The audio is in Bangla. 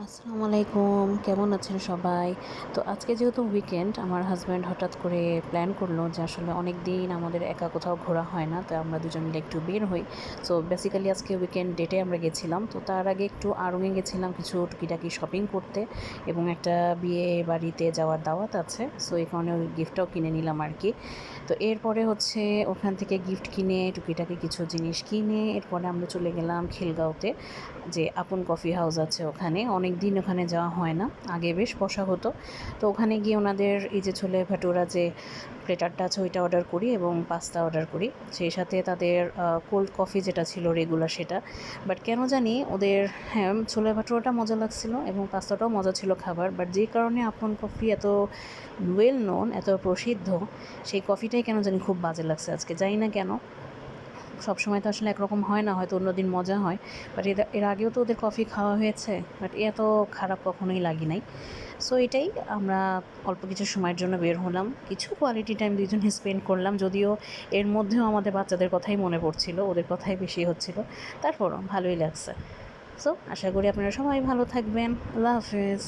আসসালামু আলাইকুম, কেমন আছেন সবাই? তো আজকে যেহেতু উইকেন্ড, আমার হাসব্যান্ড হঠাৎ করে প্ল্যান করলো যে আসলে অনেক দিন আমাদের একা কোথাও ঘোরা হয় না, তো আমরা দুজন মিলে একটু বের হই। সো বেসিক্যালি আজকে উইকেন্ড ডেটে আমরা গেছিলাম। তো তার আগে একটু আড়ংয়ে গেছিলাম কিছু টুকিটাকি শপিং করতে, এবং একটা বিয়ে বাড়িতে যাওয়ার দাওয়াত আছে। সো এই কারণে ওই গিফটটাও কিনে নিলাম আর কি। তো এরপরে হচ্ছে ওখান থেকে গিফট কিনে টুকিটাকি কিছু জিনিস কিনে এরপরে আমরা চলে গেলাম খিলগাঁওতে, যে আপন কফি হাউস আছে ওখানে। অনেক দিন ওখানে যাওয়া হয় না, আগে বেশ বসা হতো। তো ওখানে গিয়ে ওনাদের এই যে ছোলে ভাটুরা যে প্লেটারটা আছে ওইটা অর্ডার করি এবং পাস্তা অর্ডার করি, সেই সাথে তাদের কোল্ড কফি যেটা ছিল রেগুলার সেটা। বাট কেন জানি ওদের, হ্যাঁ, ছোলে ভাটুরাটা মজা লাগছিল এবং পাস্তাটাও মজা ছিল খাবার, বাট যে কারণে আপন কফি এত ওয়েল নোন, এত প্রসিদ্ধ, সেই কফিটাই কেন জানি খুব বাজে লাগছে আজকে, জানি না কেন। সবসময় তো আসলে একরকম হয় না, হয়তো অন্যদিন মজা হয়, বাট এর আগেও তো ওদের কফি খাওয়া হয়েছে, বাট এত খারাপ কখনোই লাগি নাই। সো এটাই, আমরা অল্প কিছু সময়ের জন্য বের হলাম, কিছু কোয়ালিটি টাইম দুজনে স্পেন্ড করলাম, যদিও এর মধ্যেও আমাদের বাচ্চাদের কথাই মনে পড়ছিল, ওদের কথাই বেশি হচ্ছিল, তারপরও ভালোই লাগছে। সো আশা করি আপনারা সবাই ভালো থাকবেন। আল্লাহ হাফেজ।